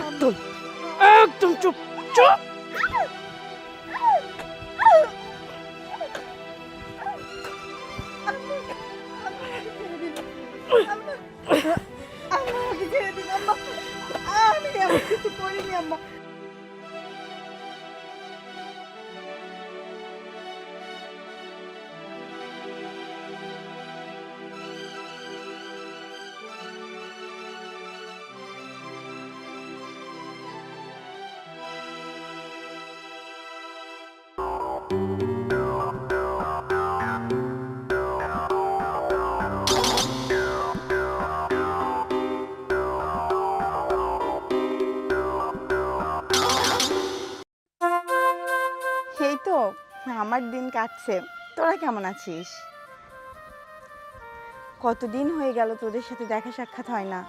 একদম একদম চুপ চুপ। আমাকে ছেড়ে দিন আম্মা, আমি এমন কিছু করিনি আম্মা। এই তো আমার দিন কাটছে। তোরা কেমন আছিস? কতদিন হয়ে গেল তোদের সাথে দেখা সাক্ষাৎ হয় না।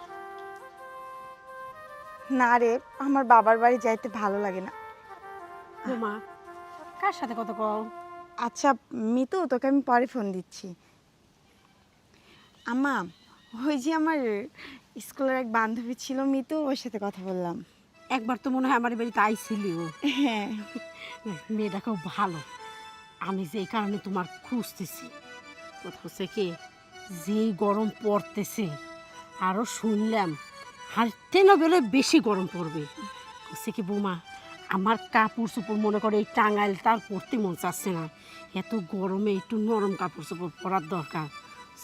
না রে, আমার বাবার বাড়ি যাইতে ভালো লাগে না। মা কার সাথে কথা কও? আচ্ছা মিতু, তোকে আমি পরে ফোন দিচ্ছি। আম্মা, ওই যে আমার স্কুলের এক বান্ধবী ছিল মিতু, ওর সাথে কথা বললাম। একবার তো মনে হয় আমার বাড়িতে আইছিলি ও। হ্যাঁ। মেয়েটা খুব ভালো। আমি যে এই কারণে তোমার খুঁজতেছি। কথা হচ্ছে কি, যে গরম পড়তেছে, আরও শুনলাম হাঁটতে না বেরোয় বেশি গরম পড়বে। হচ্ছে কি বৌমা, আমার কাপড় চোপড় মনে করে এই টাঙ্গাইল তার পরতে মন চাচ্ছে না। এত গরমে একটু নরম কাপড় চোপড় পরার দরকার।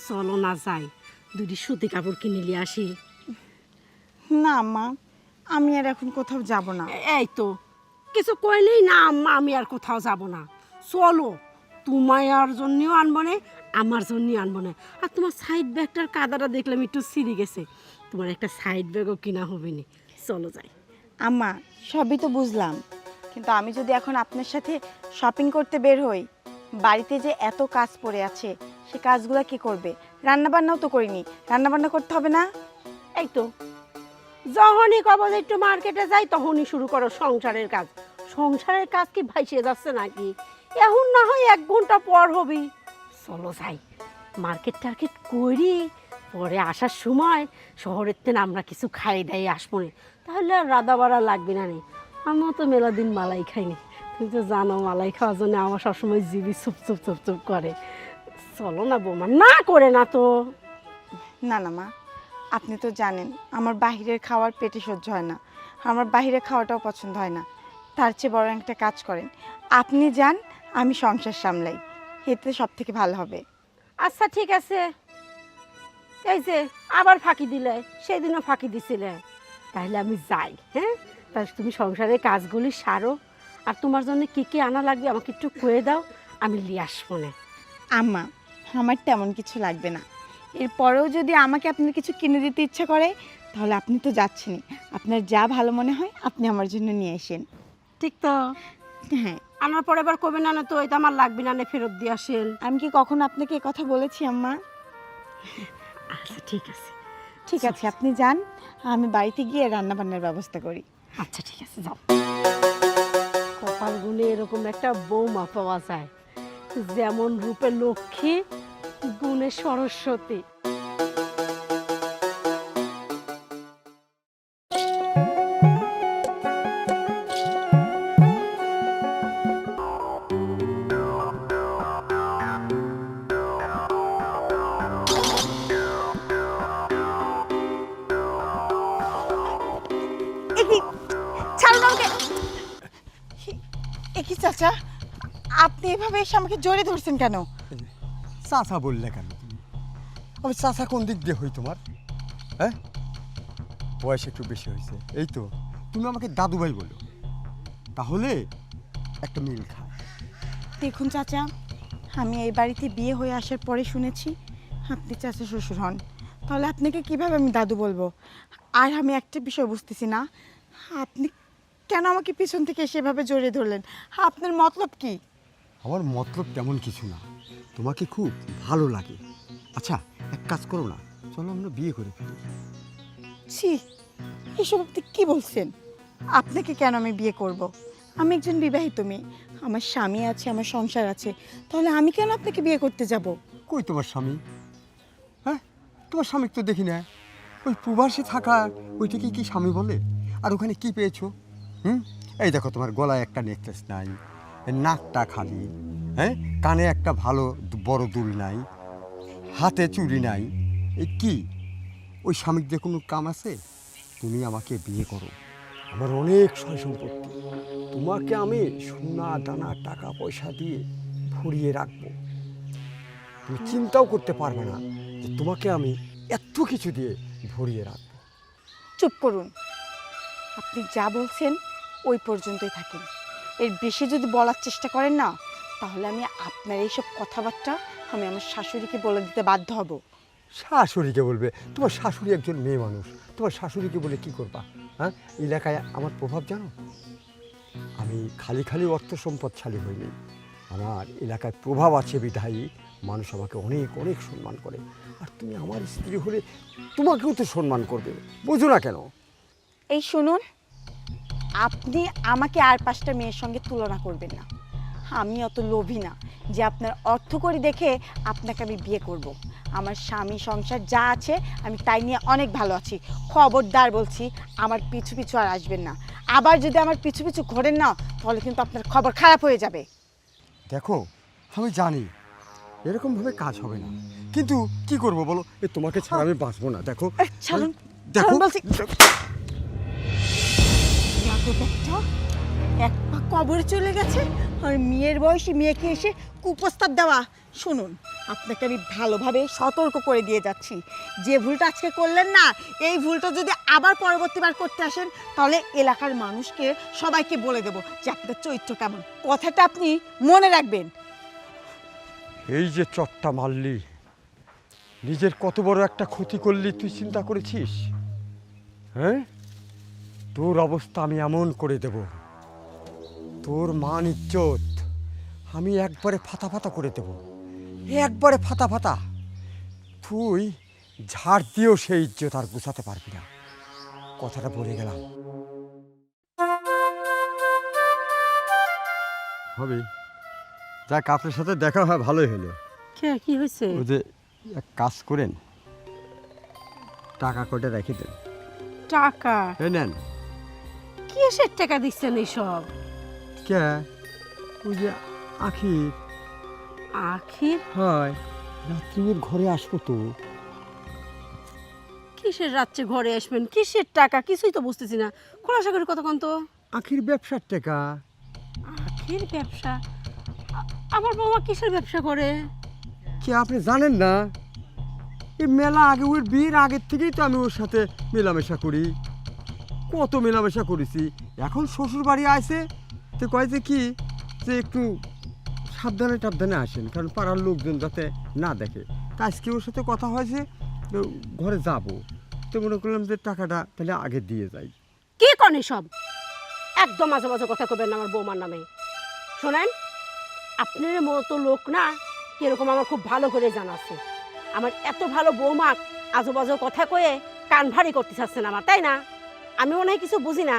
চলো না যাই, দুটি সুতি কাপড় কিনে নিয়ে আসি। না আম্মা, আমি আর এখন কোথাও যাব না। এই তো কিছু কইলেই না আম্মা, আমি আর কোথাও যাব না। চলো, তোমার জন্যও আনবো না, আমার জন্যও আনবো না। আর তোমার সাইড ব্যাগটার কাদাটা দেখলাম একটু ছিঁড়ে গেছে, তোমার একটা সাইড ব্যাগও কিনা হবে না। চলো যাই। আম্মা, সবই তো বুঝলাম, কিন্তু আমি যদি এখন আপনার সাথে শপিং করতে বের হই, বাড়িতে যে এত কাজ পড়ে আছে, সে কাজগুলো কি করবে? রান্না বান্নাও তো করিনি, রান্না বান্না করতে হবে না? এই তো যখনই কব যে একটু মার্কেটে যাই, তখনই শুরু করো সংসারের কাজ। সংসারের কাজ কি ভাইসে যাচ্ছে নাকি? এখন না হয় 1 ঘন্টা পর হবি। চলো যাই, মার্কেট টার্কেট করি, পরে আসার সময় শহরের থেকে আমরা কিছু খাই দাই আসবো না, তাহলে আর রাধা বাড়া লাগবে না। নে আমিও তো মেলা দিন মালাই খাইনি, তুমি তো জানো মালাই খাওয়ার জন্য আমার সবসময় জিবি চুপ চুপ চুপ চুপ করে। চলো না বৌমা, না করে না তো। না না মা, আপনি তো জানেন আমার বাহিরের খাওয়ার পেটে সহ্য হয় না, আমার বাহিরের খাওয়াটাও পছন্দ হয় না। তার চেয়ে বড় একটা কাজ করেন, আপনি যান, আমি সংসার সামলাই, এতে সব থেকে ভালো হবে। আচ্ছা ঠিক আছে, এই যে আবার ফাঁকি দিলে, সেদিনও ফাঁকি দিছিলে, তাহলে আমি যাই। হ্যাঁ, তাহলে তুমি সংসারের কাজগুলি সারো, আর তোমার জন্য কী কী আনা লাগবে আমাকে একটু কয়ে দাও, আমি নিয়ে আসবো না। আম্মা, আমার তেমন কিছু লাগবে না। এরপরেও যদি আমাকে আপনার কিছু কিনে দিতে ইচ্ছা করে, তাহলে আপনি তো যাচ্ছেনই, আপনার যা ভালো মনে হয় আপনি আমার জন্য নিয়ে আসেন। ঠিক তো? হ্যাঁ। আনার পরে এবার কবে না, না তো এটা আমার লাগবে না, না ফেরত দিয়ে আসেন। আমি কি কখনো আপনাকে এ কথা বলেছি আম্মা? আচ্ছা ঠিক আছে। ঠিক আছে, আপনি যান, আমি বাড়িতে গিয়ে রান্না বান্নার ব্যবস্থা করি। আচ্ছা ঠিক আছে, যাও। কপাল গুনে এরকম একটা বৌমা পাওয়া যায়, যেমন রূপে লক্ষ্মী, গুণে সরস্বতী। ছাড়ুন আমাকে। এ কি চাচা, আপনি এভাবে এসে আমাকে জড়িয়ে ধরছেন কেন? চাচা বললে কেন তুমি? আমি চাচা কোন দিক দিয়ে হই তোমার? হ্যাঁ, বয়স একটু বেশি হয়েছে, এই তো তুমি আমাকে দাদুভাই বলো, তাহলে একটা মিল খায়। দেখুন চাচা, আমি এই বাড়িতে বিয়ে হয়ে আসার পরে শুনেছি আপনি চাচা শ্বশুর হন, তাহলে আপনাকে কিভাবে আমি দাদু বলবো? আর আমি একটা বিষয় বুঝতেছি না, আপনি কেন আমাকে পিছন থেকে সেভাবে জড়িয়ে ধরলেন? আপনার মতলব কি? আমার মতলব তেমন কিছু না, তোমাকে খুব ভালো লাগে। আচ্ছা এক কাজ করো না, চলো আমরা বিয়ে করে ফেলি। ছি, এসব আপনি কি বলছেন? আপনাকে কেন আমি বিয়ে করব? আমি একজন বিবাহিত মেয়ে, আমার স্বামী আছে, আমার সংসার আছে, তাহলে আমি কেন আপনাকে বিয়ে করতে যাব? কই তোমার স্বামী? হ্যাঁ, তোমার স্বামী তো দেখি না। ওই প্রবাসে থাকা ওইটাকে কি স্বামী বলে? আর ওখানে কি পেয়েছো? এই দেখো, তোমার গলায় একটা নেকলেস নাই, নাকটা খালি, হ্যাঁ, কানে একটা ভালো বড় দুল নাই, হাতে চুড়ি নাই। এই কি ওই স্বামীর যে কোনো কাম আছে? তুমি আমাকে বিয়ে করো, আমার অনেক সয় সম্পত্তি, তোমাকে আমি সোনা দানা টাকা পয়সা দিয়ে ভরিয়ে রাখবো। তুমি চিন্তাও করতে পারবে না যে তোমাকে আমি এত কিছু দিয়ে ভরিয়ে রাখবো। চুপ করুন, আপনি যা বলছেন ওই পর্যন্তই থাকেন। এর বেশি যদি বলার চেষ্টা করেন না, তাহলে আমি আপনার এইসব কথাবার্তা আমি আমার শাশুড়িকে বলে দিতে বাধ্য হব। শাশুড়িকে বলবে? তোমার শাশুড়ি একজন মেয়ে মানুষ, তোমার শাশুড়িকে বলে কি করবা? হ্যাঁ, এলাকায় আমার প্রভাব জানো? আমি খালি খালি অর্থ সম্পদশালী হইনি, আমার এলাকায় প্রভাব আছে বিধায়ী মানুষ আমাকে অনেক অনেক সম্মান করে। আর তুমি আমার স্ত্রী হলে তোমাকেও তো সম্মান করবে, বুঝো না কেন? এই শুনুন, আপনি আমাকে আর 5টা মেয়ের সঙ্গে তুলনা করবেন না। আমি অত লোভী না যে আপনার অর্থ করি দেখে আপনাকে আমি বিয়ে করব। আমার স্বামী সংসার যা আছে আমি তাই নিয়ে অনেক ভালো আছি। খবরদার বলছি, আমার পিছু পিছু আর আসবেন না। আবার যদি আমার পিছু পিছু ঘোরেন না, তাহলে কিন্তু আপনার খবর খারাপ হয়ে যাবে। দেখো, আমি জানি এরকমভাবে কাজ হবে না, কিন্তু কি করব বলো? তোমাকে ছাড়া আমি বাঁচবো না। দেখো, ছাড়ুন, দেখো, ছাড়ুন বলছি। এক পা কবরে চলে গেছে, আর মেয়ের বয়সী মেয়েকে এসে কুপ্রস্তাব দেওয়া। শুনুন, আপনাকে আমি ভালোভাবে সতর্ক করে দিয়ে যাচ্ছি, যে ভুলটা আজকে করলেন না, এই ভুলটা যদি আবার পরবর্তীবার করতে আসেন, তাহলে এলাকার মানুষকে সবাইকে বলে দেব যে আপনার চরিত্র কেমন। কথাটা আপনি মনে রাখবেন। এই যে চটটা মারলি, নিজের কত বড় একটা ক্ষতি করলি তুই চিন্তা করেছিস? হ্যাঁ, তোর অবস্থা আমি এমন করে দেব, তোর মান ইজ্জত আমি একবারে ফাতা ফাতা করে দেব, একবারে ফাতা ফাতা। তুই ঝাড় দিয়েও সেই ইজ্জত আর গুছাতে পারবি না, কথাটা বলে গেলাম। হবে, যাক, আপনার সাথে দেখা হয় ভালোই হলো। কি হয়েছে? ওই যে এক কাজ করেন, টাকা কটা রেখে দেন। টাকা? এই নেন। কিসের টাকা দিচ্ছেন এইসব? কে? ওই যে আখির। আখির? হয়, রাত্রির ঘরে আসবো তো। কিসের রাত্রে ঘরে আসবেন? কিসের টাকা? কিছুই তো বুঝতেছি না। খোলাসা করে কতক্ষণ তো। আখির ব্যবসার টাকা। আখির ব্যবসা? আমার বাবা কিসের ব্যবসা করে? কি আপনি জানেন না? এই মেলা আগে, ওর বিয়ের আগের থেকেই তো আমি ওর সাথে মেলামেশা করি, কত মেলামেশা করেছি। এখন শ্বশুর বাড়ি আসে তো কয় যে কি, যে একটু সাবধানে টাবধানে আসেন, কারণ পাড়ার লোকজন যাতে না দেখে। তা আজকে ওর সাথে কথা হয়েছে, তো ঘরে যাব, তো মনে করলাম যে টাকাটা তাহলে আগে দিয়ে যাই। কি কনে সব? একদম মাঝে মাঝে কথা কবেন না আমার বৌমার নামে। শোনেন, আপনার মতো লোক না কিরকম আমার খুব ভালো করে জানা আছে। আমার এত ভালো বৌমা আজেবাজে কথা কয়ে কান ভারী করতে চাচ্ছে না আমার, তাই না? আমি মনে হয় কিছু বুঝি না।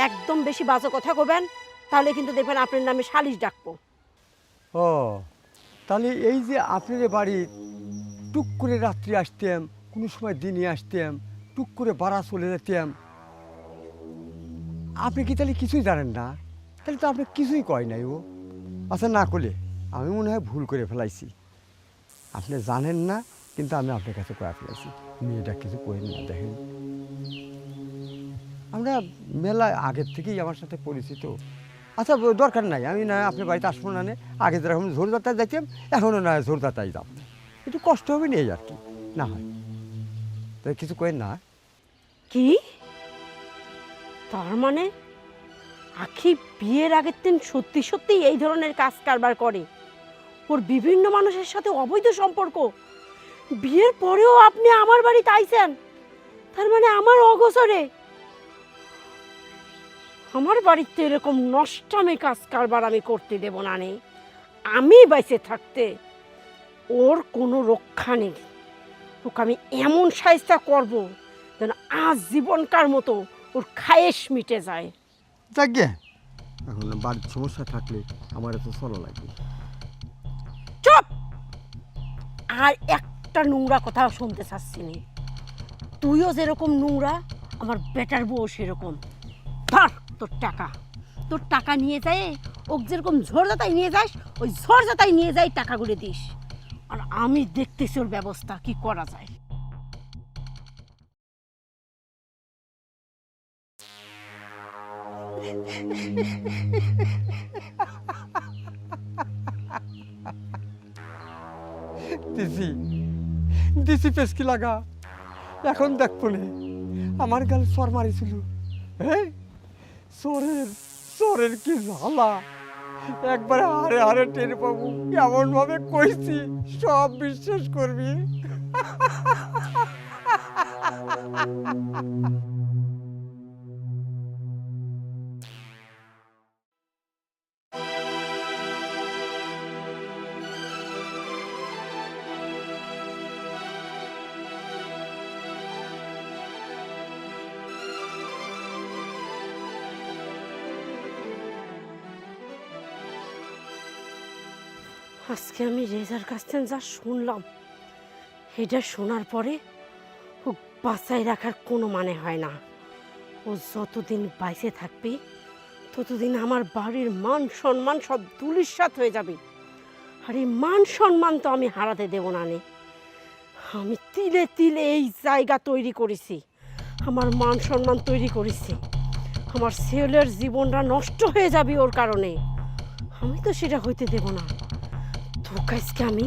একদম বেশি বাজে কথা কবেন, তাহলে কিন্তু দেখবেন আপনার নামে সালিশ ডাকবো। ও, তাহলে এই যে আপনার বাড়ি টুক করে রাত্রি আসতাম, কোনো সময় দিনে আসতাম, টুক করে বাড়া চলে যেতাম, আপনি কি তাহলে কিছুই জানেন না? তাহলে তো আপনি কিছুই কয় নাই ও। আচ্ছা, না করলে আমি মনে হয় ভুল করে ফেলাইছি। আপনি জানেন না, কিন্তু আমি আপনার কাছে কয়ে ফেলাইছি। মেয়েটা কিছু করেন না, দেখেন আমরা মেলা আগের থেকেই আমার সাথে পরিচিত। আচ্ছা, দরকার নাই, আমি না আপনার বাড়িতে আসবো না, আগে যেরকম ঝোরদাতায় যাইতাম এখনও না ঝোরদাতায় যাব, একটু কষ্ট হবে নিয়ে আর কি না হয়, তাই কিছু করেন না। কি তার মানে আখি বিয়ের আগের দিন সত্যি সত্যি এই ধরনের কাজ কারবার করে? ওর বিভিন্ন মানুষের সাথে অবৈধ সম্পর্ক, বিয়ের পরেও আপনি আমার বাড়িতে আইছেন? তার মানে আমার অগোচরে আমার বাড়িতে এরকম নষ্টামি কাজ কারবার আমি করতে দেব না। আমি বেঁচে থাকতে ওর কোনো রক্ষা নেই। ওকে আমি এমন সাইজটা করব যেন আজ জীবনকার মতো ওর খায়েশ মিটে যায়। যাক গে, এখন বাড়ির সমস্যা থাকলে আমার এত চলা লাগবে। চুপ! আর একটা নোংরা কথা শুনতে চাচ্ছি না। তুইও যেরকম নোংরা, আমার বেটার বউ সেরকম। ধর তোর টাকা নিয়ে যায়, ওক যেরকম ঝড়জাতাই নিয়ে যাস, ওই ঝড়জাতাই নিয়ে যাই টাকাগুলো দিস। আর আমি দেখতেছি ওর ব্যবস্থা কি করা যায়। দিছি দিছি পেস্কি লাগা, এখন দেখবো নে আমার গাল সর মারিছিল। হ্যাঁ, চোরের কি জ্বালা, একবারে হারে হারে টের পাবো। এমন ভাবে কইছি সব বিশ্বাস করবি। আজকে আমি রেজার কাছ থেকে যা শুনলাম, এটা শোনার পরে ও বাঁচাই রাখার কোনো মানে হয় না। ও যতদিন বাইসে থাকবে ততদিন আমার বাড়ির মান সম্মান সব ধূলিসাৎ হয়ে যাবে। আর এই মান সম্মান তো আমি হারাতে দেব না নে। আমি তিলে তিলে এই জায়গা তৈরি করেছি, আমার মান সম্মান তৈরি করেছি। আমার ছেলের জীবনটা নষ্ট হয়ে যাবে ওর কারণে, আমি তো সেটা হইতে দেব না। তোকে আজকে আমি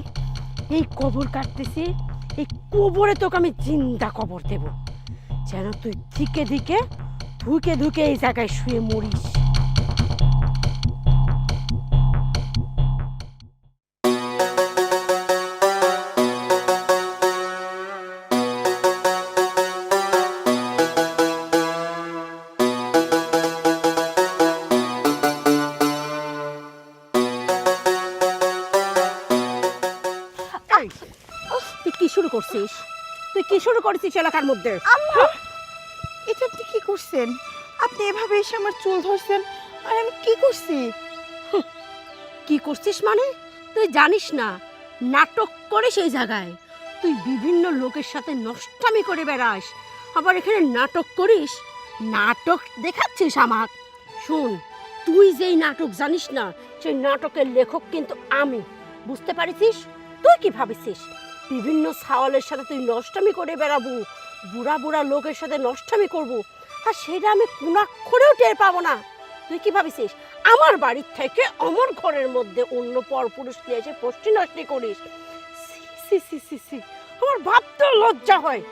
এই কবর কাটতেছি, এই কবরে তোকে আমি জিন্দা কবর দেব, যেন তুই দিকে দিকে ধুকে ধুকে এই জায়গায় শুয়ে মরিস। তুই কি শুরু করছিস? তুই কি শুরু করেছিস এলাকার মধ্যে? আম্মা, এটা আপনি কি করছেন? আপনি এভাবে এসে আমার চুল ধরছেন, আর আমি কি করছি? কি করছিস মানে? তুই জানিস না নাটক করে সেই জায়গায় তুই বিভিন্ন লোকের সাথে নষ্টামি করে বেড়াস, আবার এখানে নাটক করিস, নাটক দেখাচ্ছিস আমার। শোন, তুই যেই নাটক জানিস না সেই নাটকের লেখক কিন্তু আমি, বুঝতে পারিস? তুই কি ভাবিস বিভিন্ন ছাওয়ালের সাথে তুই নষ্টামি করে বেড়াবো, বুড়া বুড়া লোকের সাথে নষ্টামি করব, আর সেটা আমি কোনাক্ষরেও টের পাবো না? তুই কি ভাবিস আমার বাড়ির থেকে আমার ঘরের মধ্যে অন্য পরপুরুষ নিয়ে এসে পষ্টি নষ্টি করিস? সি সি সি সি, আমার ভাবতে লজ্জা হয়।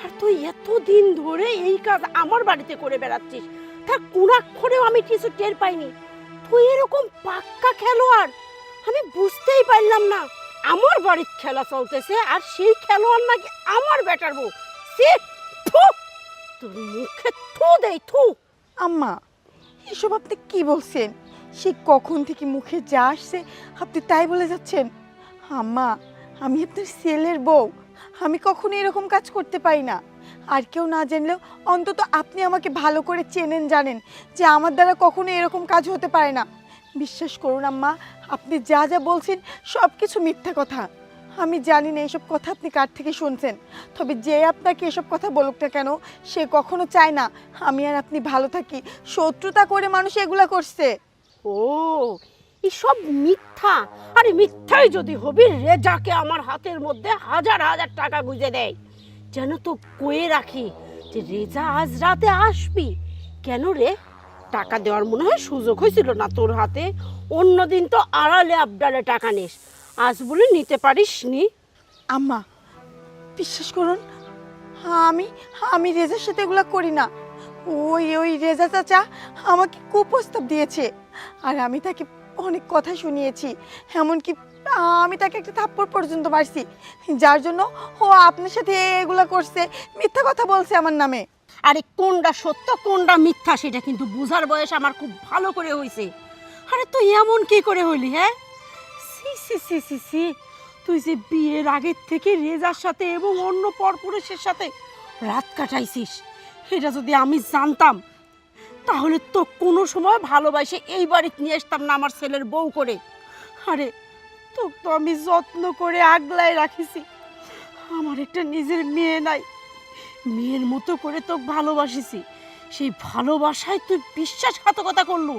আর তুই এতদিন ধরে এই কাজ আমার বাড়িতে করে বেড়াচ্ছিস, তা কোনাক্ষরেও আমি কিছু টের পাইনি। তুই এরকম পাক্কা খেলোয়াড়, আমি বুঝতেই পারলাম না। আমার বাড়ির খেলা চলতেছে আর সেই খেলোয়াড় নাকি আমার ব্যাটার বউ। সি, থু, তোর মুখে থু দেই, থু। আম্মা, এসব আপনি কি বলছেন? সে কখন থেকে মুখে যা আসছে আপনি তাই বলে যাচ্ছেন? আম্মা, আমি আপনার ছেলের বউ, আমি কখনো এরকম কাজ করতে পারি না। আর কেউ না জানলেও অন্তত আপনি আমাকে ভালো করে চেনেন, জানেন যে আমার দ্বারা কখনো এরকম কাজ হতে পারে না। বিশ্বাস করুন আম্মা, আপনি যা যা বলছেন সব কিছু মিথ্যা কথা। আমি জানি না এসব কথা আপনি কার থেকে শুনছেন, তবে যে আপনাকে এসব কথা বলুক না কেন, সে কখনো চায় না আমি আর আপনি ভালো থাকি। শত্রুতা করে মানুষ এগুলা করছে। ও, এসব মিথ্যা? আরে মিথ্যাই যদি হবি, রেজাকে আমার হাতের মধ্যে হাজার হাজার টাকা গুঁজে দেয়, যেন তো কয়ে রাখি যে রেজা আজ রাতে আসবি। কেন রে, টাকা দেওয়ার মনে হয় সুযোগ হয়েছিল না তোর হাতে? অন্যদিন তো আড়ালে আবডালে টাকা নিস, আজ বলে নিতে পারিস নি। আম্মা, বিশ্বাস করুন, আমি আমি রেজার সাথে এগুলো করি না। ওই রেজা চাচা আমাকে কুপ্রস্তাব দিয়েছে, আর আমি তাকে অনেক কথা শুনিয়েছি, এমনকি আমি তাকে একটা থাপ্পড় পর্যন্ত মারছি, যার জন্য ও আপনার সাথে এগুলো করছে, মিথ্যা কথা বলছে আমার নামে। আরে কোনটা সত্য কোনটা মিথ্যা সেটা কিন্তু বোঝার বয়স আমার খুব ভালো করে হয়েছে। আরে তুই এমন কি করে হইলি? হ্যাঁ, সি সি সি সি সি, তুই যে বিয়ের আগের থেকে রেজার সাথে এবং অন্য পরপুরুষের সাথে রাত কাটাইছিস, এটা যদি আমি জানতাম তাহলে তো কোনো সময় ভালোবাসে এই বাড়িতে নিয়ে আসতাম না আমার ছেলের বউ করে। আরে তোকে তো আমি যত্ন করে আগলায় রাখিছি, আমার একটা নিজের মেয়ে নাই, মেয়ের মতো করে তোকে ভালোবাসিছি, সেই ভালোবাসায় তুই বিশ্বাসঘাতকতা করলু।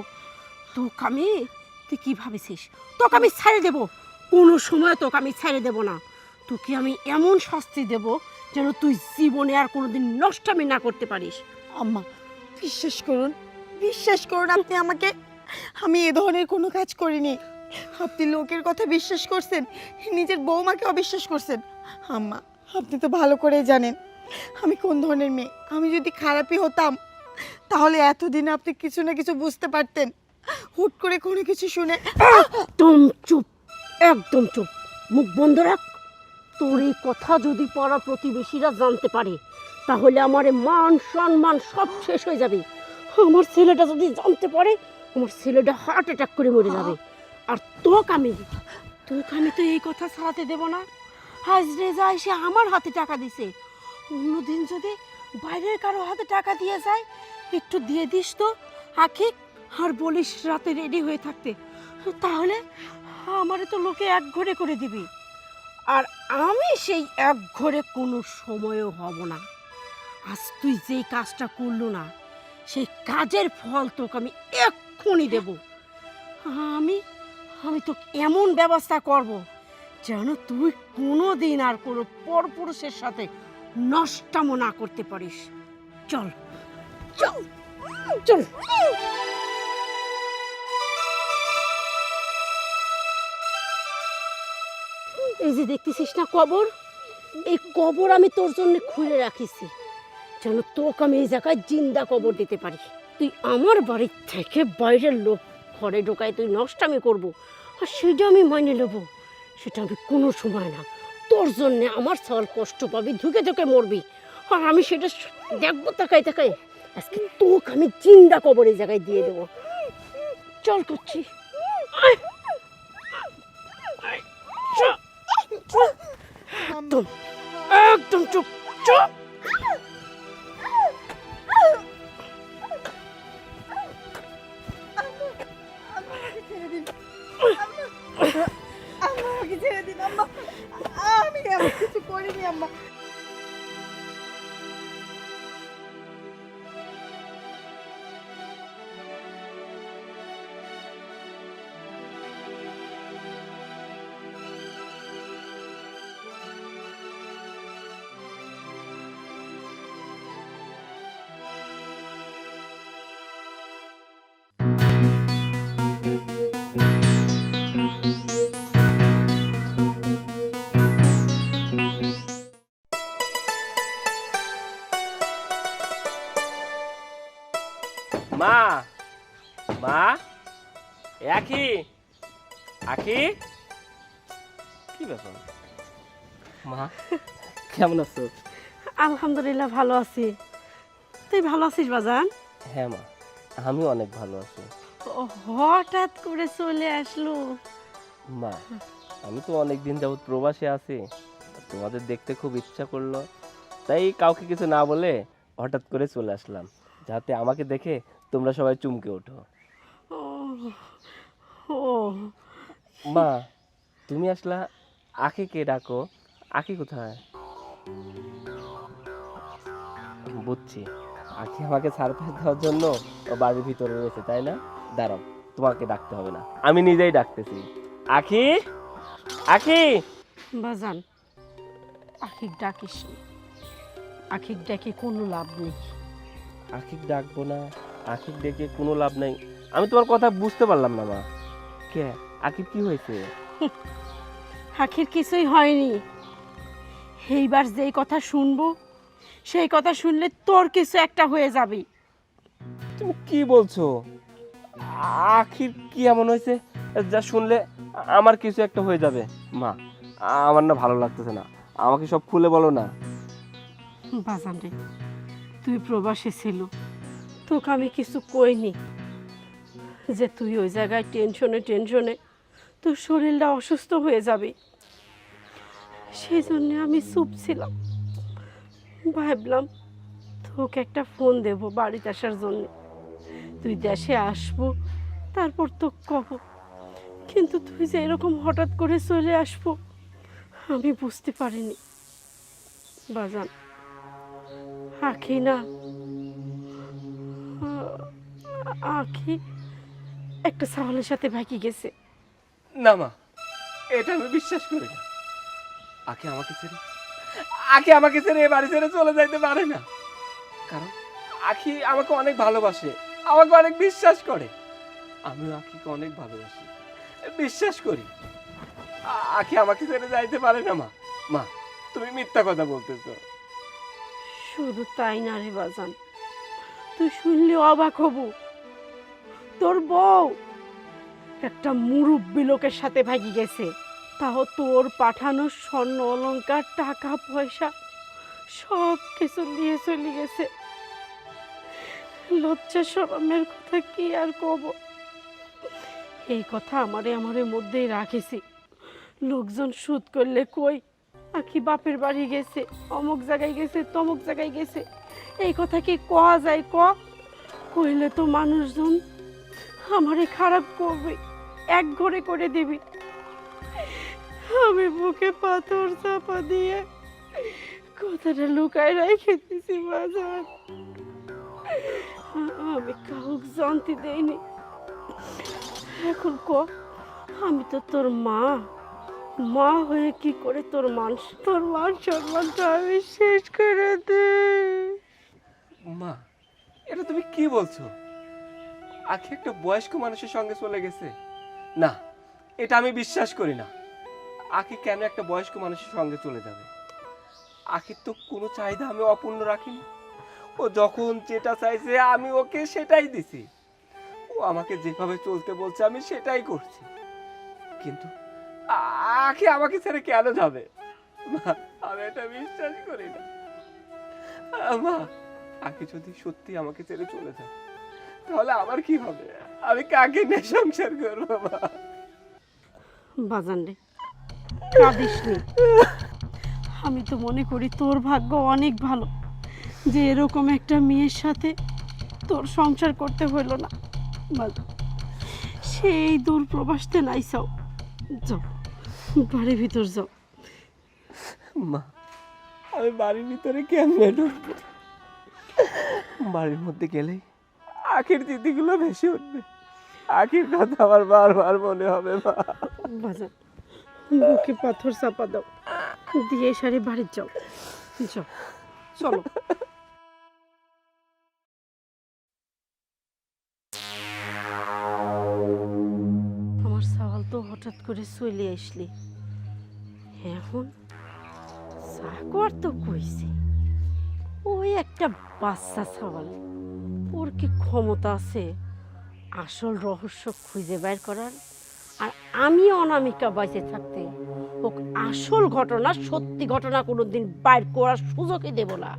তুই কি ভাবিছিস তোকে আমি ছেড়ে দেব? কোনো সময় তোকে আমি ছেড়ে দেব না। তোকে আমি এমন শাস্তি দেব যেন তুই জীবনে আর কোনোদিন নষ্টামি না করতে পারিস। আম্মা বিশ্বাস করুন আপনি আমাকে, আমি এ ধরনের কোনো কাজ করিনি। আপনি লোকের কথা বিশ্বাস করছেন, নিজের বৌমাকে অবিশ্বাস করছেন। আম্মা আপনি তো ভালো করেই জানেন আমি কোন ধরনের মেয়ে। আমি যদি খারাপই হতাম তাহলে এতদিন আপনি কিছু না কিছু বুঝতে পারতেন। হুট করে কোনো কিছু শুনে একদম চুপ, একদম চুপ, মুখ বন্ধ রাখ। তোর এই কথা যদি পাড়া প্রতিবেশীরা জানতে পারে তাহলে আমার মান সম্মান সব শেষ হয়ে যাবে। আমার ছেলেটা যদি জানতে পারে, আমার ছেলেটা হার্ট অ্যাটাক করে মরে যাবে। আর তোকে আমি তো এই কথা ছাড়াতে দেব না। আজ রেজা এসে আমার হাতে টাকা দিছে, অন্যদিন যদি বাইরের কারো হাতে টাকা দিয়ে যায়, একটু দিয়ে দিস তো আখিক, আর বলিস রাতে রেডি হয়ে থাকতে। তাহলে আমারে তো লোকে এক ঘরে করে দিবি, আর আমি সেই এক ঘরে কোনো সময়ও হব না। আজ তুই যেই কাজটা করলো না, সেই কাজের ফল তোকে আমি এক্ষুনি দেব। আমি তো এমন ব্যবস্থা করব যেন তুই কোনো দিন আর কোনো পরপুরুষের সাথে নষ্টামো না করতে পারিস। চল চল চল। এই যে দেখতেছিস না কবর, এই কবর আমি তোর জন্য খুলে রাখিছি যেন তোকে আমি এই জায়গায় জিন্দা কবর দিতে পারি। তুই আমার বাড়ির থেকে বাইরের লোক ঘরে ঢোকায় তুই নষ্টামি করবো, আর সেটা আমি মাইনে নেবো? সেটা আমি কোনো সময় না। তোর জন্যে আমার সল কষ্ট পাবি, ধুকে ধুকে মরবি, আর আমি সেটা দেখবো তাকায় তাকায়। আজকে তোকে আমি জিন্দা কবর এই জায়গায় দিয়ে দেবো। চল করছি, একদম একদম চুপ চুপ। আমাকে ছেড়ে দিন আম্মা, আমি এমন কিছু করিনি আম্মা। মা, মা, আখি, আখি, কি ব্যাপার মা, কেমন আছো? আলহামদুলিল্লাহ ভালো আছি। তুই ভালো আছিস বাজান? হ্যাঁ মা, আমি অনেক ভালো আছি। ও, হঠাৎ করে চলে আসলো। মা, আমি তো অনেক দিন যাবত প্রবাসে আছি, তোমাদের দেখতে খুব ইচ্ছা করলো, তাই কাউকে কিছু না বলে হঠাৎ করে চলে আসলাম, যাতে আমাকে দেখে তোমরা সবাই চমকে ওঠো। ও ও মা, তুমি আসলা, আখিকে ডাকো। আখি কোথায়? বুঝছি, আখি আমাকে সারপ্রাইজ দেওয়ার জন্য ও বাড়ির ভিতরে রয়েছে, তাই না? দাঁড়াও, তোমাকে ডাকতে হবে না, আমি নিজেই ডাকতেছি। আখি, আখি। বাজান, আখিক ডাকিস নি। আখিক ডাকে কোনো লাভ নেই। আখিক ডাকবো না? আখিক ডেকে কোনো লাভ নেই? আমি তোমার কথা বুঝতে পারলাম না মা। কে, আখির কি হয়েছে? আখির কিছুই হয়নি। এইবার যেই কথা শুনবো, সেই কথা শুনলে তোর কিছু একটা হয়ে যাবে। তুমি কি বলছো? আখির কি এমন হয়েছে যা শুনলে আমার কিছু একটা হয়ে যাবে? মা, আমার না ভালো লাগতেছে না, আমাকে সব খুলে বলো না। বাজান রে, তুই প্রবাসে ছিল, তোকে আমি কিছু কইনি যে তুই ওই জায়গায় টেনশনে তোর শরীরটা অসুস্থ হয়ে যাবে। সেই জন্য আমি চুপ ছিলাম। ভাবলাম তোকে একটা ফোন দেব বাড়িতে আসার জন্য, তুই দেশে আসবো, তারপর তো কব। কিন্তু তুই যে এরকম হঠাৎ করে চলে আসবো আমি বুঝতে পারিনি। বাজান, আখি না, আখি একটা সাওয়ালের সাথে ভাগি গেছে। না মা, এটা আমি বিশ্বাস করি না। আখি আমাকে ছেড়ে এ বাড়ি ছেড়ে চলে যাইতে পারে না। কারণ আখি আমাকে অনেক ভালোবাসে, আমাকে অনেক বিশ্বাস করে। আমিও আখিকে অনেক ভালোবাসি, বিশ্বাস করি। আখি আমাকে ছেড়ে যাইতে পারে না মা। মা, তুমি মিথ্যা কথা বলতেছো। শুধু তাই না রে বাজান, তুই শুনলে অবাক হব। তোর বউ একটা মুরব্বী লোকের সাথে ভাগি গেছে, তাও তোর পাঠানো স্বর্ণ অলংকার টাকা পয়সা সব কিছু নিয়ে চলে গেছে। লজ্জা শরমের কথা কি আর কব। এই কথা আমারে মধ্যেই রাখেছি। লোকজন সুদ করলে কই আখি বাপের বাড়ি গেছে, অমুক জায়গায় গেছে, তমুক জায়গায় গেছে। এই কথা কি কওয়া যায়? কইলে তো মানুষজন আমারে খারাপ করবে, এক ঘরে করে দিবি। আমি বুকে পাথর চাপা দিয়ে কথাটা লুকায় রেখে দিছি বাজার। আমি কাউক জানতে দেইনি। এখন আমি তো তোর মা হয়ে কি করে তোর মান সম্মানটা আমি শেষ করে দিই? মা, এটা তুমি কি বলছো? আখি একটা বয়স্ক মানুষের সঙ্গে চলে গেছে? না, এটা আমি বিশ্বাস করি না। আখি কেন একটা বয়স্ক মানুষের সঙ্গে চলে যাবে? আখির তো কোনো চাহিদা আমি অপূর্ণ রাখিনি। ও যখন যেটা চাইছে আমি ওকে সেটাই দিছি। ও আমাকে যেভাবে চলতে বলছে আমি সেটাই করছি। কিন্তু আখি আমাকে ছেড়ে কেন যাবে? মা, আমি এটা বিশ্বাস করি না। মা, আখি যদি সত্যি আমাকে ছেড়ে চলে যায় তাহলে আমার কি হবে? আমি কাকে নিয়ে সংসার করবো? মা, বাজান রে, কাঁদিস নি। আমি তো মনে করি তোর ভাগ্য অনেক ভালো যে এরকম একটা মেয়ের সাথে তোর সংসার করতে হইল না। বাজান, সেই দূর প্রবাসতে নাই যাও, যাও বাড়ির ভিতর যাও। মা, আমি বাড়ির ভিতরে কেমনে ঢুকবো? বাড়ির মধ্যে গেলেই আখির স্মৃতিগুলো ভেসে উঠবে। আখির কথা আমার বারবার মনে হবে। মা, বাজান, বুকে পাথর চাপা দাও, দিয়ে সারি বাড়ি যাও। যাও, চলো। আমার সওয়াল তো হঠাৎ করে চলে আসলি, এখন চাকর তো কইছে ওই একটা বাচ্চা সওয়াল, ওর কি ক্ষমতা আছে আসল রহস্য খুঁজে বের করার? আর আমি অনামিকা বাইসে থাকতে ওকে আসল ঘটনা, সত্যি ঘটনা কোনোদিন বাইর করার সুযোগই দেব না।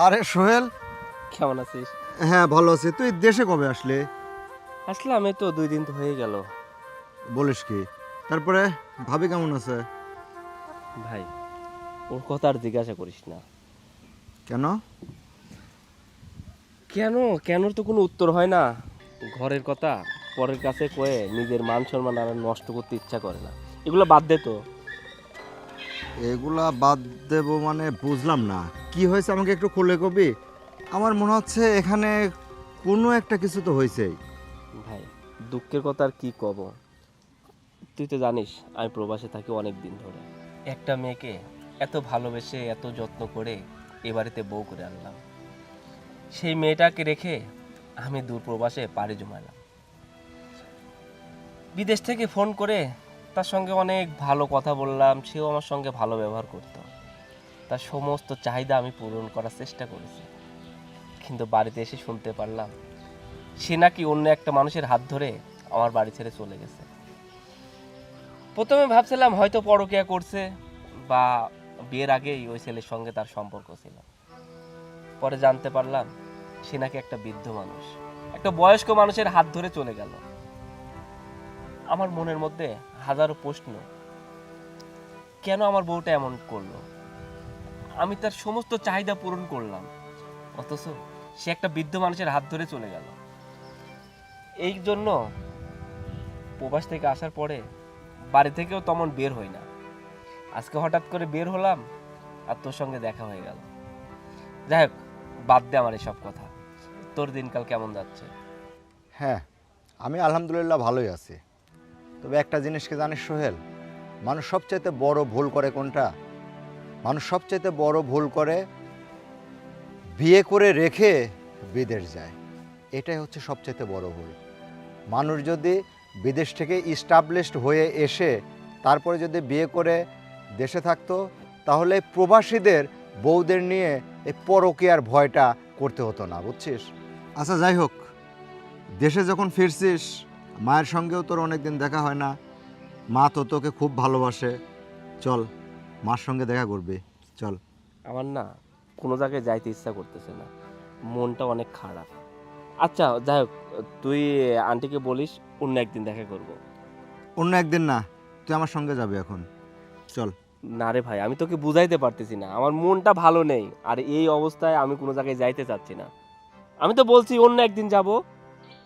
আরে সোহেল, কেমন আছিস? হ্যাঁ ভালো আছি। তুই দেশে কবে আসলে? আসলাম এই তো 2 দিন তো হয়ে গেল। বলিস কি? তারপরে ভাবি কেমন আছে? ভাই, ওর কথা আর জিজ্ঞাসা করিস না। কেন? কেন কেনর তো কোনো উত্তর হয় না। ঘরের কথা পরের কাছে কয়ে নিজের মান সম্মান আর নষ্ট করতে ইচ্ছা করে না। এগুলো বাদ দে তো। এগুলা বাদ দেব মানে বুঝলাম না কি হয়েছে, আমাকে একটু খুলে কবি। আমার মনে হচ্ছে এখানে কোনো একটা কিছু তো হয়েছেই। ভাই, দুঃখের কথা আর কি কব। তুই তো জানিস আমি প্রবাসে থাকি অনেক দিন ধরে। একটা মেয়েকে এত ভালোবেসে এত যত্ন করে এ বাড়িতে বউ করে আনলাম। সেই মেয়েটাকে রেখে আমি দূর প্রবাসে পাড়ি জমালাম। বিদেশ থেকে ফোন করে তার সঙ্গে অনেক ভালো কথা বললাম, সেও আমার সঙ্গে ভালো ব্যবহার করতো। তার সমস্ত চাহিদা আমি পূরণ করার চেষ্টা করেছি, কিন্তু বাড়িতে এসে শুনতে পারলাম সে নাকি অন্য একটা মানুষের হাত ধরে আমার বাড়ি ছেড়ে চলে গেছে। প্রথমে ভাবছিলাম হয়তো পরকীয়া করছে বা বিয়ের আগেই ওই ছেলের সঙ্গে তার সম্পর্ক ছিল। পরে জানতে পারলাম সে নাকি একটা বৃদ্ধ মানুষ, একটা বয়স্ক মানুষের হাত ধরে চলে গেল। আমার মনের মধ্যে হাজারো প্রশ্ন, কেন আমার বউটা এমন করলো? আমি তার সমস্ত চাহিদা পূরণ করলাম, অথচ সে একটা বৃদ্ধ মানুষের হাত ধরে চলে গেল। এই জন্য প্রবাস থেকে আসার পরে বাড়ি থেকেও তেমন বের হই না। আজকে হঠাৎ করে বের হলাম আর তোর সঙ্গে দেখা হয়ে গেল। যাই হোক, বাদ দে আমার এসব কথা। তোর দিনকাল কেমন যাচ্ছে? হ্যাঁ, আমি আলহামদুলিল্লাহ ভালোই আছি। তবে একটা জিনিসকে জানিস সোহেল, মানুষ সবচাইতে বড় ভুল করে কোনটা? মানুষ সবচাইতে বড় ভুল করে বিয়ে করে রেখে বিদেশ যায়। এটাই হচ্ছে সবচাইতে বড় ভুল। মানুষ যদি বিদেশ থেকে ইস্টাবলিশড হয়ে এসে তারপরে যদি বিয়ে করে দেশে থাকতো, তাহলে প্রবাসীদের বউদের নিয়ে এই পরকীয়ার ভয়টা করতে হতো না, বুঝছিস? আচ্ছা যাই হোক, দেশে যখন ফিরছিস মায়ের সঙ্গেও তোর অনেক দিন দেখা হয় না। মা তো তোকে খুব ভালোবাসে। চল, মার সঙ্গে দেখা করবি, চল। আমার না কোনো জায়গায় যাইতে ইচ্ছা করতেছে না, মনটা অনেক খারাপ। আচ্ছা যাই হোক, তুই আন্টিকে বলিস অন্য একদিন দেখা করব। অন্য একদিন না, তুই আমার সঙ্গে যাবি এখন, চল। না রে ভাই, আমি তোকে বুঝাইতে পারতেছি না, আমার মনটা ভালো নেই। আর এই অবস্থায় আমি কোনো জায়গায় যাইতে চাচ্ছি না। আমি তো বলছি অন্য একদিন যাব।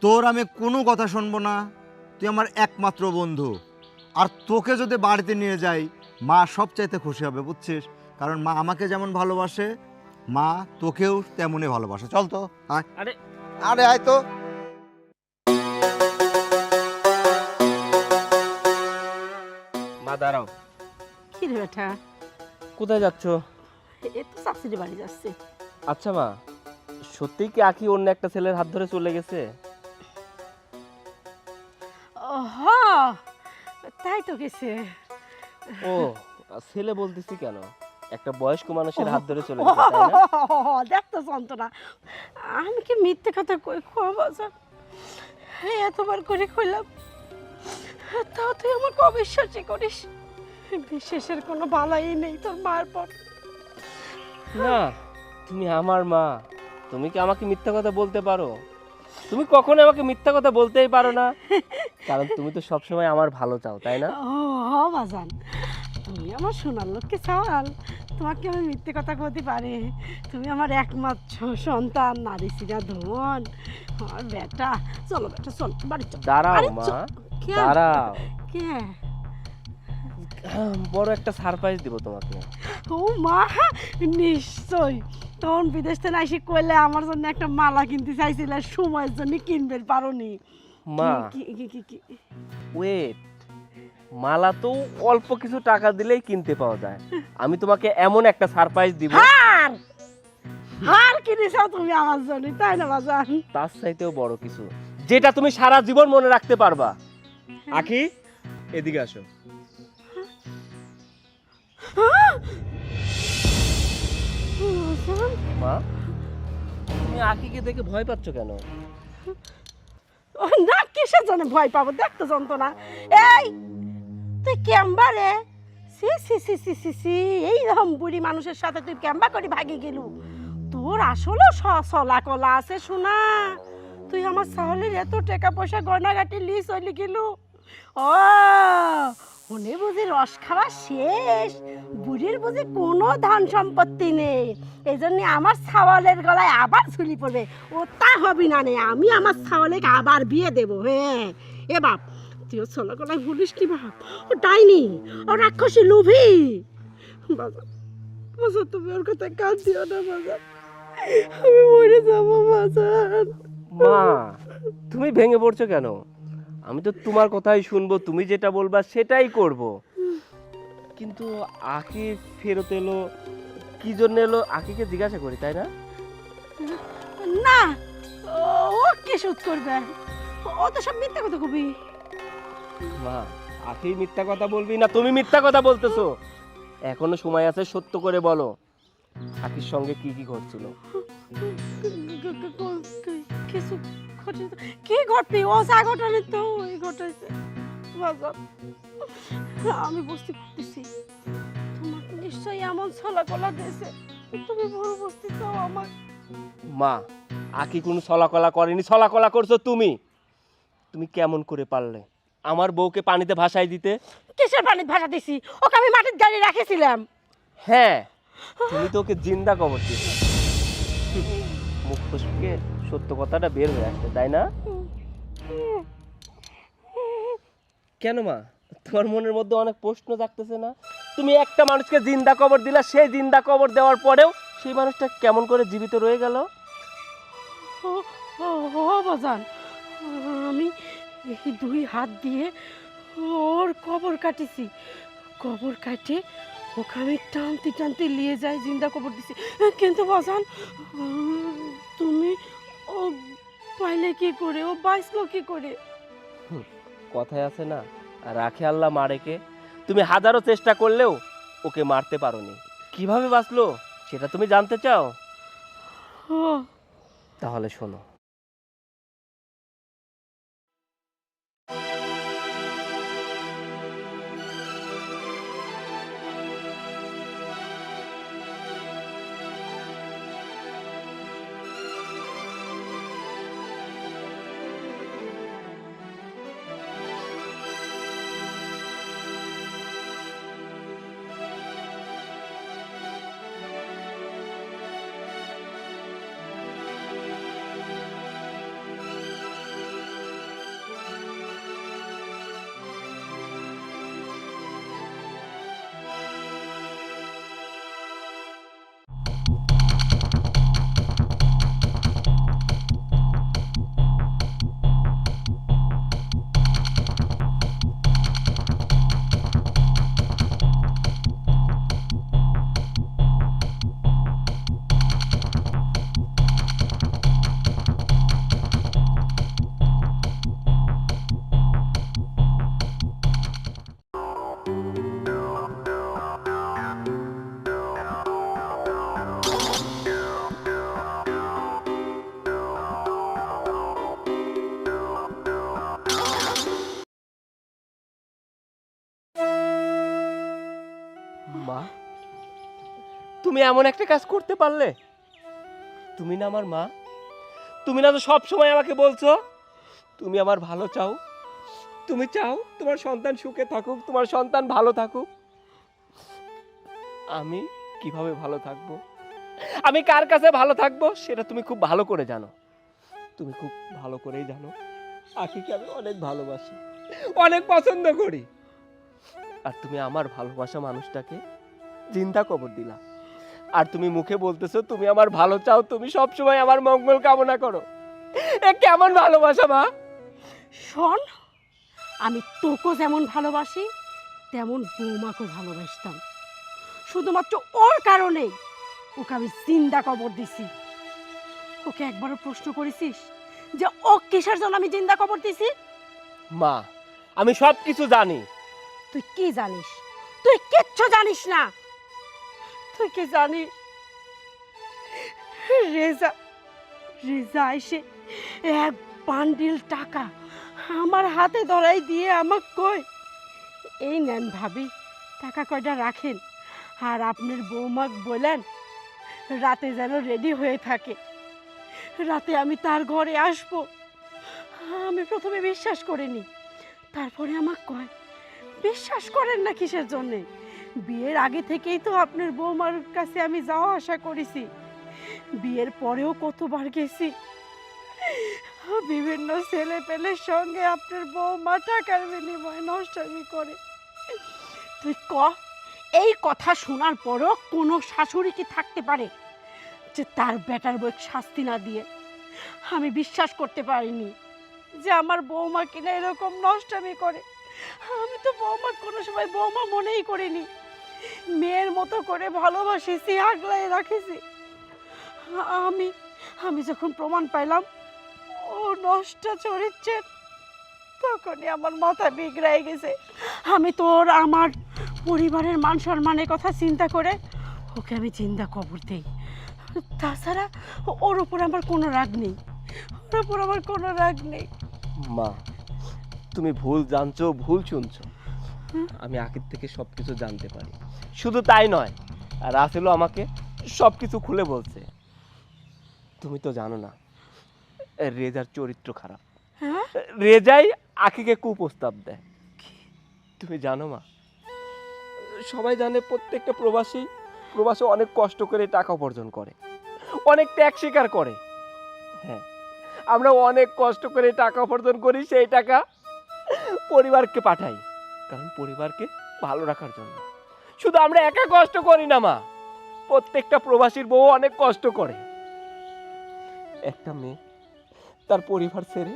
তোর আমি কোনো কথা শুনবো না, তুই আমার একমাত্র বন্ধু। আর তোকে যদি বাড়িতে নিয়ে যাই, মা সবচাইতে খুশি হবে, বুঝছিস? কারণ মা আমাকে যেমন ভালোবাসে, মা তোকেও তেমনই ভালোবাসে। চল তো, আয়। আরে আরে আয় তো। মা দাঁড়াও। কি রে বেটা? কোথায় যাচ্ছ? এ তো চাষির বাড়ি যাচ্ছে। আচ্ছা মা, সত্যিই কি আঁকি অন্য একটা ছেলের হাত ধরে চলে গেছে? হ, তাই তো গেছে। ও, ছেলে বলতেছি কেন, একটা বয়স্ক মানুষের হাত ধরে চলে গেছে, তাই না? দেখতো যন্ত্রণা। আমি কি মিথ্যে কথা কই খোয়া বাজার? এতবার করে কইলাম, তাও তুই আমার অবিশ্বাসই করিস। বিশেষের কোনো বালাই নেই তোর মার পর। না, তুমি আমার মা, তুমি কি আমাকে মিথ্যা কথা বলতে পারো? তুমি কখনো আমাকে মিথ্যা কথা বলতেই পারো না, কারণ তুমি তো সবসময় আমার ভালো চাও, তাই না? ও বাজান, তুমি আমার সোনার লোককে চাওয়াল, তোমাকে আমি মিথ্যে কথা বলতে পারি? তুমি আমার একমাত্র সন্তান, নারী সিরা ধন, আমার বেটা। চলো বেটা, চল বাড়ি চল। দাঁড়াও আরে মা, কে? দাঁড়াও, কে? বড় একটা সারপ্রাইজ দিব তোমাকে। ও মা, নিশ্চয় তখন বিদেশ থেকে এসে কইলে আমার জন্য একটা মালা কিনতে চাইছিলে, সময়ের জন্য কিনবে পারোনি। মা ওয়েট, মালা তো অল্প কিছু টাকা দিলেই কিনতে পাওয়া যায়। আমি তোমাকে এমন একটা সারপ্রাইজ দিব। হার হার কিনেছো তুমি আমার জন্য, তাই না বাজান? তার চাইতেও বড় কিছু, যেটা তুমি সারা জীবন মনে রাখতে পারবা। আখি, এদিকে আসো। মা, তুমি আখিকে দেখে ভয় পাচ্ছ কেন? ও না, কিসের জন্য ভয় পাবো? দেখতো যন্ত্রণা। এই তুই কেমবা রে? সি সি সি সি সি সি, এইরকম বুড়ি মানুষের সাথে তুই কেমবা করে ভাগে গেলু? তোর আসলে চলা কলা আছে শোনা। তুই আমার সাহলের এত টাকা পয়সা গয়নাগাটি লি চলে গেলু। ও উনি বুঝি রস খাওয়া শেষ, বুড়ির বুঝি কোনো ধন সম্পত্তি নেই, এই জন্য আমার ছাওয়ালের গলায় আবার ঝুলি পড়বে। ও তা হবি না নে, আমি আমার ছাওয়ালেকে আবার বিয়ে দেবো। হ্যাঁ এ বাপ, তুইও ছোলা গলায় ভুলিস কি বাপ? ও ডাইনি, ও রাক্ষসী লোভী। বাজার বাজার, তুমি ওর কথা কান দিও না বাজার, আমি মরে যাবো বাজার। মা, তুমি ভেঙে পড়ছো কেন? আমি তো তোমার কথাই শুনবো, তুমি যেটা বলবা সেটাই করব। কিন্তু আখি ফেরত এলো, কি জন্য এলো আখিকে জিজ্ঞাসা করি, তাই না? না, ও কে শোধ করবে? ও তো সব মিথ্যা কথা কবি। মা, আখি মিথ্যা কথা বলবি না তুমি মিথ্যা কথা বলতেছো? এখনো সময় আছে, সত্য করে বলো আখির সঙ্গে কি কি ঘটছিল। কিছু ঘটেছে? কি ঘটবে? ও যা ঘটালে তো ওই ঘটাইছে বাজার। আমি বুঝতে পারতেছি তোমাকে নিশ্চয়ই এমন ছলা কলা দিয়েছে, তুমি বড় বুঝতে চাও আমার। মা, আখি কোনো ছলাকলা করেনি, ছলাকলা করছো তুমি। তুমি কেমন করে পারলে আমার বউকে পানিতে ভাসাই দিতে? কিসের পানির ভাষা দিছি? ওকে আমি মাটির গাড়ি রেখেছিলাম। হ্যাঁ, তুমি তো ওকে জিন্দা কবর দিয়েছো। মুখ ফসকে সত্য কথাটা বের হয়ে আসছে, তাই না? কেন মা, তোমার মনের মধ্যে অনেক প্রশ্ন জাগতেছে না? তুমি একটা মানুষকে জিন্দা কবর দিলা, সেই জিন্দা কবর দেওয়ার পরেও সেই মানুষটা কেমন করে জীবিত রয়ে গেল? ও ও ও বাজান, আমি এই দুই হাত দিয়ে ওর কবর কাটিছি। কবর কাটে ওকে আমি টানতে টানতে নিয়ে যাই, জিন্দা কবর দিছি। কিন্তু বাজান, তুমি ও পাইলে কি করে, ও বাঁচলো কি করে? কথায় আছে না, রাখে আল্লাহ মারেকে। তুমি হাজারো চেষ্টা করলেও ওকে মারতে পারোনি। কিভাবে বাঁচলো সেটা তুমি জানতে চাও? ও তাহলে শোনো। মা, তুমি এমন একটা কাজ করতে পারলে? তুমি না আমার মা? তুমি না তো সব সময় আমাকে বলছো তুমি আমার ভালো চাও, তুমি চাও তোমার সন্তান সুখে থাকুক, তোমার সন্তান ভালো থাকুক। আমি কিভাবে ভালো থাকবো, আমি কার কাছে ভালো থাকবো সেটা তুমি খুব ভালো করে জানো। তুমি খুব ভালো করেই জানো আখিকে আমি অনেক ভালোবাসি, অনেক পছন্দ করি। আর তুমি আমার ভালোবাসা মানুষটাকে জিন্দা কবর দিলা। আর তুমি মুখে বলতেছো তুমি আমার ভালো চাও, তুমি সব সময় আমার মঙ্গল কামনা করো। এ কেমন ভালোবাসা মা? শোন, আমি তোকে যেমন ভালোবাসি তেমন বৌমাকে ভালোবাসতাম। শুধুমাত্র ওর কারণেই ওকে আমি জিন্দা কবর দিছি। ওকে একবারও প্রশ্ন করেছিস যে ও কিসের জন্য আমি জিন্দা কবর দিছি? মা, আমি সব কিছু জানি। তুই কি জানিস? তুই কিচ্ছু জানিস না। তুই কি জানিস? রেজা রেজা এসে এক বান্ডিল টাকা আমার হাতে ধরাই দিয়ে আমাকে কই, এই নেন ভাবি, টাকা কয়টা রাখেন, আর আপনার বৌমাক বলেন রাতে যেন রেডি হয়ে থাকে, রাতে আমি তার ঘরে আসব। আমি প্রথমে বিশ্বাস করিনি, তারপরে আমাকে কয় বিশ্বাস করেন না কিসের জন্যে? বিয়ের আগে থেকেই তো আপনার বৌমার কাছে আমি যাওয়া আসা করেছি, বিয়ের পরেও কতবার গেছি। বিভিন্ন ছেলে পেলের সঙ্গে আপনার বৌমা টাকার বিনিময়ে নষ্টামি করে। তুই ক, এই কথা শোনার পরও কোনো শাশুড়ি কি থাকতে পারে যে তার বেটার বউ শাস্তি না দিয়ে? আমি বিশ্বাস করতে পারিনি যে আমার বৌমা কিনা এরকম নষ্টামি করে। আমি তো বৌমা কোনো সময় বৌমা মনেই করিনি, মেয়ের মতো করে ভালোবাসিছি, আগলায় রাখেছি। আমি আমি যখন প্রমাণ পাইলাম ও নষ্ট চরিত্রের, তখনই আমার মাথা বিগড়াই গেছে। আমি তোর আমার পরিবারের মান সম্মানের কথা চিন্তা করে ওকে আমি জিন্দা কবর দেই। তাছাড়া ওর উপর আমার কোনো রাগ নেই, ওর উপর আমার কোনো রাগ নেই। মা, তুমি ভুল জানছো, ভুল শুনছো। আমি আগের থেকে সবকিছু জানতে পারি। শুধু তাই নয়, আর রাসেলও আমাকে সবকিছু খুলে বলছে। তুমি তো জানো না রেজার চরিত্র খারাপ। হ্যাঁ, রেজাই আখিকে কুপ্রস্তাব দেয়। তুমি জানো মা, সবাই জানে প্রত্যেকটা প্রবাসী অনেক কষ্ট করে টাকা উপার্জন করে, অনেক ত্যাগ স্বীকার করে। হ্যাঁ, আমরা অনেক কষ্ট করে টাকা উপার্জন করি, সেই টাকা পরিবারকে পাঠাই। কারণ পরিবারকে ভালো রাখার জন্য। শুধু আমরা একা কষ্ট করি না মা, প্রত্যেকটা প্রবাসীর বউ অনেক কষ্ট করে। একটা মেয়ে তার পরিবার ছেড়ে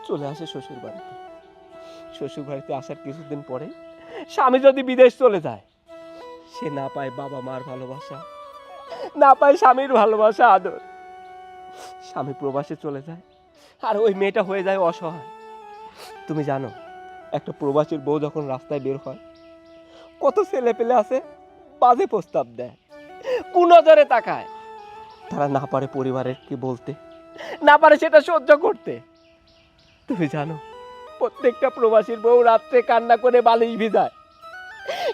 চলে আসে শ্বশুর বাড়িতে। শ্বশুর বাড়িতে আসার কিছুদিন পরে স্বামী যদি বিদেশ চলে যায়, সে না পায় বাবা মার ভালোবাসা, না পায় স্বামীর ভালোবাসা, আদর। স্বামী প্রবাসে চলে যায় আর ওই মেয়েটা হয়ে যায় অসহায়। তুমি জানো, একটা প্রবাসীর বউ যখন রাস্তায় বের হয়, কত ছেলে পেলে আছে বাজে প্রস্তাব দেয়, কুনজরে তাকায়। তারা না পারে পরিবারের কি বলতে, না পারে সেটা সহ্য করতে। তুমি জানো, প্রত্যেকটা প্রবাসীর বউ রাত্রে কান্না করে বালিশ ভিজায়,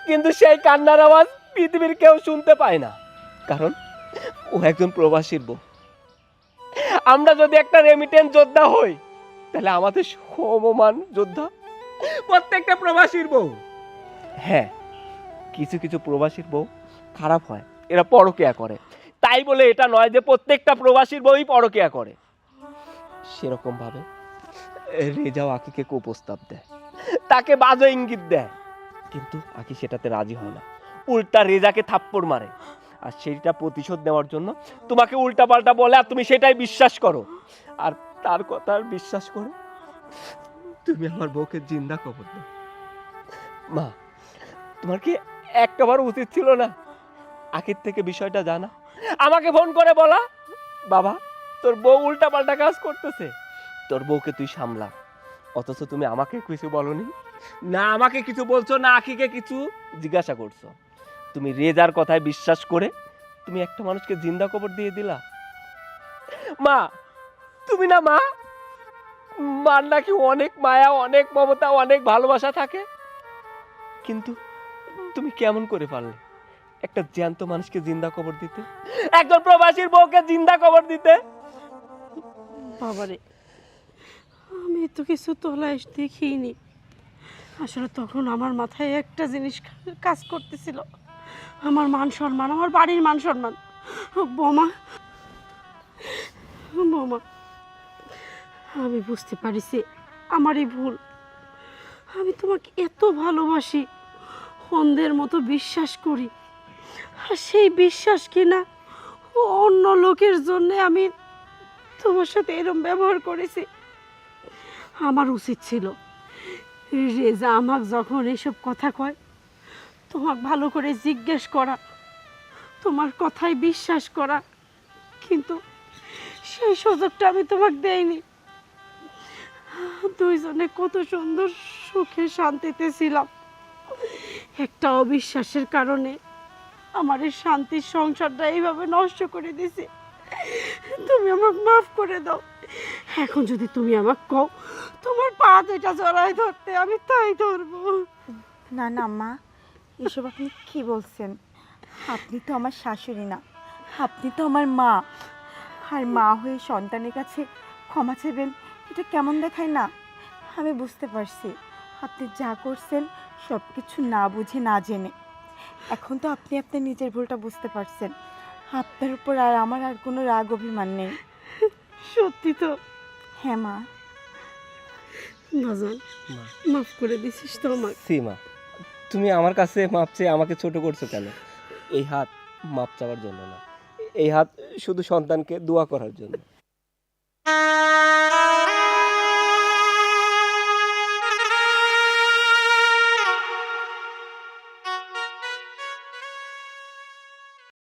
কিন্তু সেই কান্নার আওয়াজ পৃথিবীর কেউ শুনতে পায় না, কারণ ও একজন প্রবাসীর বউ। আমরা যদি একটা রেমিটেন্স যোদ্ধা হই, তাহলে আমাদের সমমান যোদ্ধা প্রত্যেকটা প্রবাসীর বউ। হ্যাঁ, কিছু কিছু প্রবাসীর বউ খারাপ হয়, এরা পরকীয়া করে, তাই বলে এটা নয় যে প্রত্যেকটা প্রবাসীর বউই পরকীয়া করে। সেরকম ভাবে রেজাও আকিকে কুপ্রস্তাব দেয়, তাকে বাজে ইঙ্গিত দেয়, কিন্তু আকি সেটাতে রাজি হয় না, উল্টা রেজাকে থাপ্পড় মারে। আর সেইটা প্রতিশোধ নেওয়ার জন্য তোমাকে উল্টা পাল্টা বলে, আর তুমি সেটাই বিশ্বাস করো, আর তার কথা আর বিশ্বাস করো তুমি আমার বউকে জিন্দা কবর দাও। মা, তোমার কি একটাবার উচিত ছিল না আখির থেকে বিষয়টা জানা, আমাকে ফোন করে বলা, বাবা তোর বউ উল্টা পাল্টা কাজ করতেছে, তোর বউকে তুই সামলা। অথচ তুমি আমাকে কিছু বলনি, না আমাকে কিছু বলছো, না আখিকে কিছু জিজ্ঞাসা করছো। তুমি রেজার কথায় বিশ্বাস করে তুমি একটা মানুষকে জিন্দা কবর দিয়ে দিলা। মা, তুমি না মা, মার নাকি অনেক মায়া, অনেক মমতা, অনেক ভালোবাসা থাকে, কিন্তু তুমি কেমন করে পারলে একটা জ্যান্ত মানুষকে জিন্দা কবর দিতে, একজন প্রবাসীর বউকে জিন্দা কবর দিতে? বাবারে, আমি তো কিছু তোলায় দেখিনি। আসলে তখন আমার মাথায় একটা জিনিস কাজ করতেছিল, আমার মান সম্মান, আমার বাড়ির মান সম্মান। বোমা, বোমা, আমি বুঝতে পারিছি আমারই ভুল। আমি তোমাকে এত ভালোবাসি, অন্ধের মতো বিশ্বাস করি, আর সেই বিশ্বাস কিনা অন্য লোকের জন্য আমি তোমার সাথে এরকম ব্যবহার করেছি। আমার উচিত ছিল রেজা আমাকে যখন এসব কথা কয়, তোমাকে ভালো করে জিজ্ঞেস করা, তোমার কথায় বিশ্বাস করা, কিন্তু সেই সুযোগটা আমি তোমাকে দেইনি। দুইজনে কত সুন্দর সুখে শান্তিতে ছিলাম, একটা অবিশ্বাসের কারণে আমার এই শান্তির সংসারটা এইভাবে নষ্ট করে দিছে। তুমি আমাকে মাফ করে দাও। এখন যদি তুমি আমাকে কও তোমার পা দুইটা জড়ায় ধরতে, আমি তাই ধরবো। না না মা, এসব আপনি কি বলছেন? আপনি তো আমার শাশুড়ি না, আপনি তো আমার মা। আর মা হয়ে সন্তানের কাছে ক্ষমা চাইবেন, এটা কেমন দেখায় না? আমি বুঝতে পারছি আপনি যা করছেন সব কিছু না বুঝে না জেনে। এখন তো আপনি আপনার নিজের ভুলটা বুঝতে পারছেন, আপনার উপর আর আমার আর কোনো রাগ অভিমান নেই। সত্যি তো? হ্যাঁ মা। বাজান, মাফ করে দিছিস তো আমাকে? সীমা, তুমি আমার কাছে মাপ চেয়ে আমাকে ছোট করছো কেন? এই হাত মাপ চাওয়ার জন্য না, এই হাত শুধু সন্তানকে দোয়া করার জন্য।